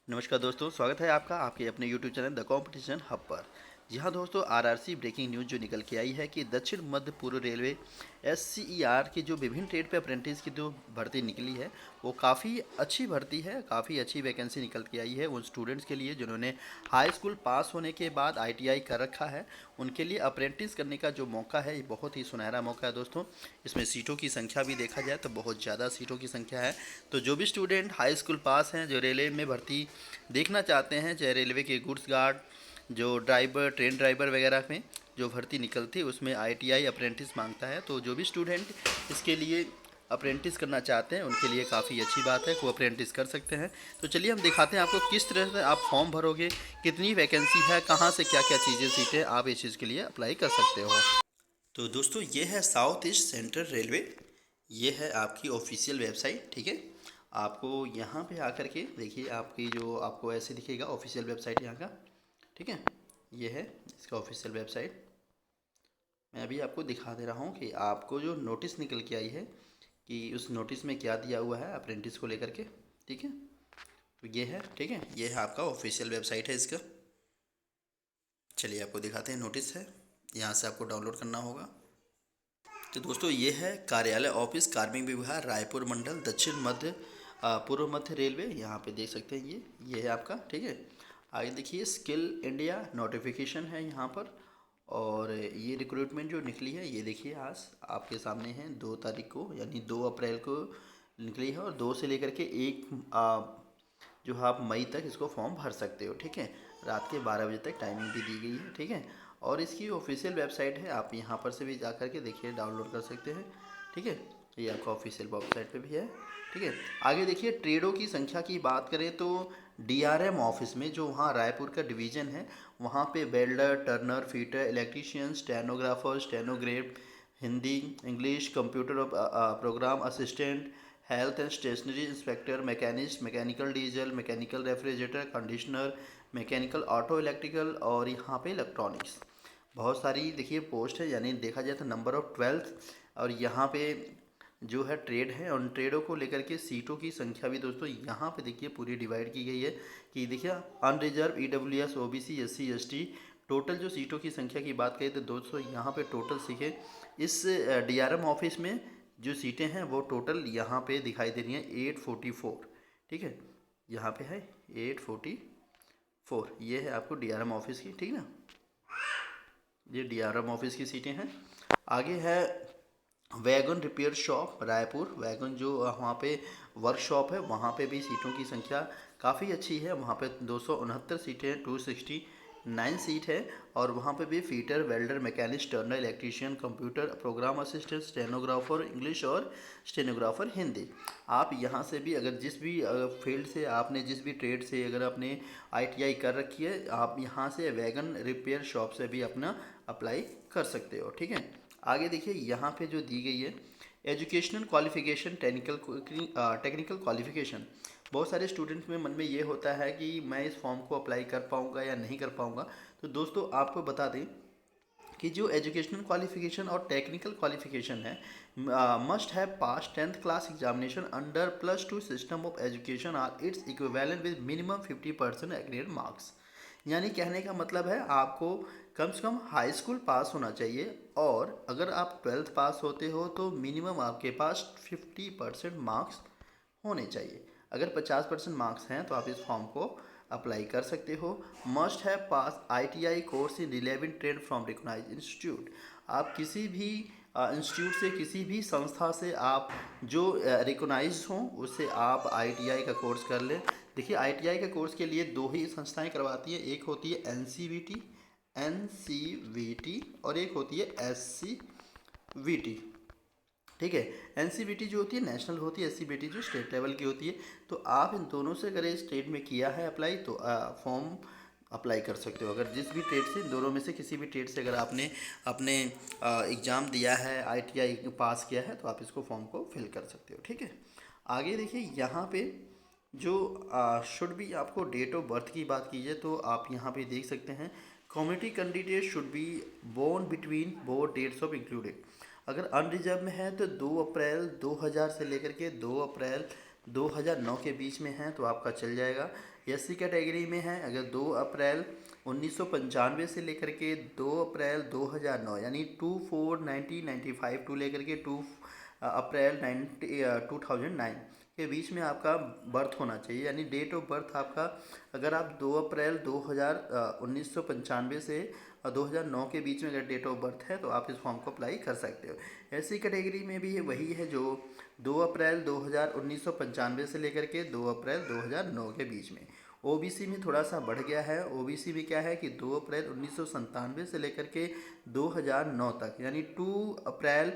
नमस्कार दोस्तों, स्वागत है आपका आपके अपने YouTube channel the competition hub पर। जी हाँ दोस्तों, आरआरसी ब्रेकिंग न्यूज़ जो निकल के आई है कि दक्षिण मध्य पूर्व रेलवे एससीईआर की जो विभिन्न ट्रेड पे अप्रेंटिस की जो भर्ती निकली है वो काफ़ी अच्छी भर्ती है। काफ़ी अच्छी वैकेंसी निकल के आई है उन स्टूडेंट्स के लिए जिन्होंने हाई स्कूल पास होने के बाद आईटीआई कर रखा है। उनके लिए अप्रेंटिस करने का जो मौका है ये बहुत ही सुनहरा मौका है दोस्तों। इसमें सीटों की संख्या भी देखा जाए तो बहुत ज़्यादा सीटों की संख्या है। तो जो भी स्टूडेंट हाई स्कूल पास हैं जो रेलवे में भर्ती देखना चाहते हैं, चाहे रेलवे के गुड्स गार्ड, जो ड्राइवर, ट्रेन ड्राइवर वगैरह में जो भर्ती निकलती है उसमें आईटीआई अप्रेंटिस मांगता है। तो जो भी स्टूडेंट इसके लिए अप्रेंटिस करना चाहते हैं उनके लिए काफ़ी अच्छी बात है, वो अप्रेंटिस कर सकते हैं। तो चलिए हम दिखाते हैं आपको किस तरह से आप फॉर्म भरोगे, कितनी वैकेंसी है, कहाँ से क्या क्या चीज़ें सीटें आप इस चीज़ के लिए अप्लाई कर सकते हो। तो दोस्तों ये है साउथ ईस्ट सेंट्रल रेलवे, ये है आपकी ऑफिशियल वेबसाइट। ठीक है, आपको यहाँ पे आकर के देखिए, आपकी जो आपको ऐसे दिखेगा ऑफिशियल वेबसाइट यहाँ का। ठीक है, ये है इसका ऑफिशियल वेबसाइट। मैं अभी आपको दिखा दे रहा हूँ कि आपको जो नोटिस निकल के आई है कि उस नोटिस में क्या दिया हुआ है अप्रेंटिस को लेकर के। ठीक है, तो ये है, ठीक है, ये है आपका ऑफिशियल वेबसाइट है इसका। चलिए आपको दिखाते हैं, नोटिस है, यहाँ से आपको डाउनलोड करना होगा। तो दोस्तों ये है कार्यालय ऑफिस कार्मिक विभाग रायपुर मंडल दक्षिण मध्य पूर्व मध्य रेलवे, यहाँ पे देख सकते हैं ये है आपका। ठीक है, आगे देखिए स्किल इंडिया नोटिफिकेशन है यहाँ पर। और ये रिक्रूटमेंट जो निकली है ये देखिए आज आपके सामने है, 2 तारीख को यानी 2 अप्रैल को निकली है। और 2 से लेकर के 1 जो आप मई तक इसको फॉर्म भर सकते हो। ठीक है, रात के 12 बजे तक टाइमिंग भी दी गई है। ठीक है, और इसकी ऑफिशियल वेबसाइट है, आप यहाँ पर से भी जा कर के देखिए डाउनलोड कर सकते हैं। ठीक है, ये आपका ऑफिशियल वेबसाइट पे भी है। ठीक है, आगे देखिए ट्रेडों की संख्या की बात करें तो डीआरएम ऑफिस में जो वहाँ रायपुर का डिवीज़न है वहाँ पे welder, turner, fitter, electrician, stenographer, stenograph, Hindi, English, computer program assistant, health and stationery inspector, machinist, mechanical diesel, mechanical refrigerator, conditioner, mechanical auto electrical और यहाँ पे इलेक्ट्रॉनिक्स, बहुत सारी देखिए पोस्ट है। यानी देखा जाए तो नंबर ऑफ 12 और यहाँ पे जो है ट्रेड है, उन ट्रेडों को लेकर के सीटों की संख्या भी दोस्तों यहाँ पे देखिए पूरी डिवाइड की गई है कि देखिए unreserved, EWS, OBC, SC, ST, total जो सीटों की संख्या की बात करें तो दोस्तों यहाँ पे टोटल सीखें इस डीआरएम ऑफिस में जो सीटें हैं वो टोटल यहाँ पे दिखाई दे रही हैं 844। ठीक है, यहाँ पे है 844, ये है आपको डीआरएम ऑफिस की। ठीक है ना, ये डीआरएम ऑफिस की सीटें हैं। आगे है wagon repair shop Raipur, wagon जो वहाँ पे वर्कशॉप है वहाँ पे भी सीटों की संख्या काफ़ी अच्छी है। वहाँ पे 269 सीटें हैं, 269 सीट है। और वहाँ पे भी fitter, welder, machinist, Turner, electrician, computer program assistant, stenographer English और स्टेनोग्राफर हिंदी। आप यहाँ से भी अगर जिस भी फील्ड से आपने जिस भी ट्रेड से अगर आपने आईटीआई कर रखी है आप यहाँ से वैगन रिपेयर शॉप से भी अपना अप्लाई कर सकते हो। ठीक है, आगे देखिए यहाँ पे जो दी गई है एजुकेशनल क्वालिफिकेशन, टेक्निकल क्वालिफिकेशन। बहुत सारे स्टूडेंट्स में मन में ये होता है कि मैं इस फॉर्म को अप्लाई कर पाऊँगा या नहीं कर पाऊँगा। तो दोस्तों आपको बता दें कि जो एजुकेशनल क्वालिफिकेशन और टेक्निकल क्वालिफिकेशन है must have pass 10th class examination under +2 system of education or its equivalent with minimum 50% agreed marks. यानी कहने का मतलब है आपको कम से कम हाई स्कूल पास होना चाहिए और अगर आप 12th पास होते हो तो मिनिमम आपके पास 50% मार्क्स होने चाहिए। अगर 50% मार्क्स हैं तो आप इस फॉर्म को अप्लाई कर सकते हो। Must have pass ITI course in relevant trade from recognised institute. आप किसी भी इंस्टीट्यूट से, किसी भी संस्था से आप जो रिकॉग्नाइज हों उससे आप आईटीआई का कोर्स कर लें। देखिए आईटीआई के कोर्स के लिए 2 ही संस्थाएं करवाती हैं, एक होती है एनसीवीटी और एक होती है एससीवीटी। ठीक है, एनसीबीटी जो होती है नेशनल होती है, एससीबीटी जो स्टेट लेवल की होती है। तो आप इन दोनों से अगर स्टेट में किया है अप्लाई तो फॉर्म अप्लाई कर सकते हो। अगर जिस भी ट्रेड से, इन दोनों में से किसी भी ट्रेड से अगर आपने अपने एग्ज़ाम दिया है, आईटीआई पास किया है तो आप इसको फॉर्म को फिल कर सकते हो। ठीक है, आगे देखिए यहाँ पे जो शुड बी, आपको डेट ऑफ बर्थ की बात कीजिए तो आप यहाँ पे देख सकते हैं community candidate should be born between both dates of included. अगर अनरिजर्व में है तो 2 अप्रैल 2000 से लेकर के 2 अप्रैल 2009 के बीच में है तो आपका चल जाएगा। एससी कैटेगरी में है अगर 2 अप्रैल 1995 से लेकर के 2 अप्रैल 2009 यानी 2/4/1995 टू लेकर के 2 अप्रैल 2009 के बीच में आपका बर्थ होना चाहिए। यानी डेट ऑफ बर्थ आपका, अगर आप 2 अप्रैल 1995 से 2009 के बीच में अगर डेट ऑफ बर्थ है तो आप इस फॉर्म को अप्लाई कर सकते हो। ऐसी कैटेगरी में भी वही है जो 2 अप्रैल 1995 से लेकर के 2 अप्रैल 2009 के बीच में। ओबीसी में थोड़ा सा बढ़ गया है। ओबीसी में क्या है कि 2 अप्रैल 1997 से लेकर के 2009 तक, यानी 2 अप्रैल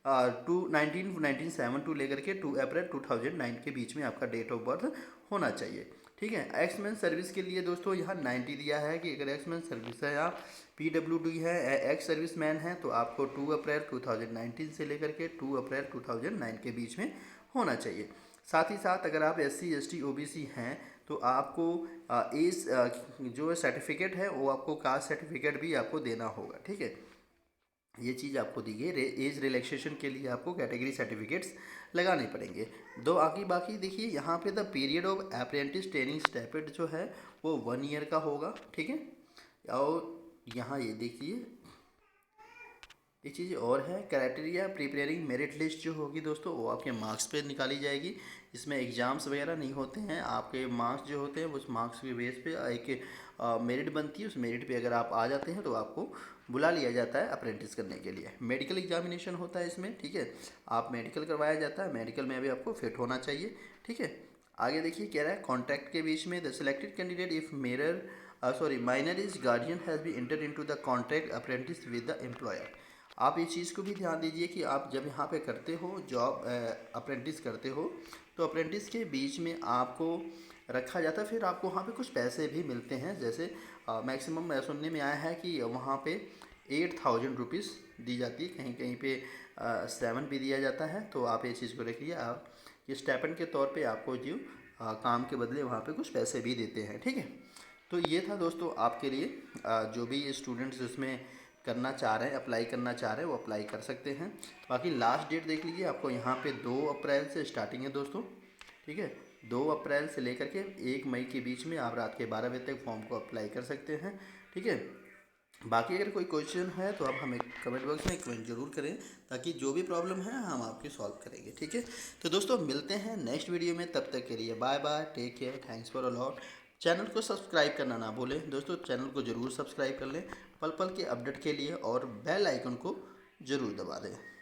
1972 लेकर के 2 अप्रैल 2009 के बीच में आपका डेट ऑफ बर्थ होना चाहिए। ठीक है। एक्समैन सर्विस के लिए दोस्तों यहाँ 90 दिया है कि अगर एक्समैन सर्विस है, आप पीडब्ल्यूडी है, एक्स सर्विस मैन है, तो आपको 2 अप्रैल 2019 से लेकर के 2 अप्रैल 2009 के बीच में होना चाहिए। साथ ही साथ अगर आप SC ST OBC हैं तो आपको एज जो सर्टिफिकेट है वो आपको कास्ट सर्टिफिकेट भी आपको देना होगा। ठीक है, ये चीज़ आपको दी गई। एज रिलैक्सेशन के लिए आपको कैटेगरी सर्टिफिकेट्स लगाने पड़ेंगे। दो आगे बाकी देखिए यहाँ पे the period of apprentice training stipend जो है वो 1 ईयर का होगा। ठीक है, और यहाँ ये देखिए एक चीज़ और है, क्राइटेरिया प्रिपेयरिंग मेरिट लिस्ट जो होगी दोस्तों वो आपके मार्क्स पे निकाली जाएगी। इसमें एग्ज़ाम्स वगैरह नहीं होते हैं, आपके मार्क्स जो होते हैं उस मार्क्स के बेस पे एक मेरिट बनती है। उस मेरिट पे अगर आप आ जाते हैं तो आपको बुला लिया जाता है अप्रेंटिस करने के लिए। मेडिकल एग्जामिनेशन होता है इसमें। ठीक है, आप मेडिकल करवाया जाता है, मेडिकल में भी आपको फिट होना चाहिए। ठीक है, आगे देखिए कह रहा है कॉन्ट्रैक्ट के बीच में the selected candidate if minor is guardian has be entered into the contract apprentice with the employer. आप इस चीज़ को भी ध्यान दीजिए कि आप जब यहाँ पे करते हो जॉब अप्रेंटिस करते हो तो अप्रेंटिस के बीच में आपको रखा जाता है, फिर आपको वहाँ पे कुछ पैसे भी मिलते हैं। जैसे मैक्सिमम सुनने में आया है कि वहाँ पे 8,000 रुपीज़ दी जाती है, कहीं कहीं पे 7 भी दिया जाता है। तो आप ये चीज़ को रखिए, आप ये स्टेपन के तौर पे आपको जो काम के बदले वहाँ पे कुछ पैसे भी देते हैं। ठीक है, तो ये था दोस्तों आपके लिए। जो भी स्टूडेंट्स इसमें करना चाह रहे हैं, अप्लाई करना चाह रहे हैं, वो अप्लाई कर सकते हैं। बाकी लास्ट डेट देख लीजिए, आपको यहाँ पे 2 अप्रैल से स्टार्टिंग है दोस्तों। ठीक है, 2 अप्रैल से लेकर के 1 मई के बीच में आप रात के 12 बजे तक फॉर्म को अप्लाई कर सकते हैं। ठीक है, बाकी अगर कोई क्वेश्चन है तो आप हमें कमेंट बॉक्स में कमेंट जरूर करें, ताकि जो भी प्रॉब्लम है हम आपकी सॉल्व करेंगे। ठीक है, तो दोस्तों मिलते हैं नेक्स्ट वीडियो में, तब तक के लिए bye bye, take care, thanks for a lot. Channel को सब्सक्राइब करना ना भूलें दोस्तों, चैनल को ज़रूर सब्सक्राइब कर लें पल पल के अपडेट के लिए, और बेल आइकन को ज़रूर दबा दें।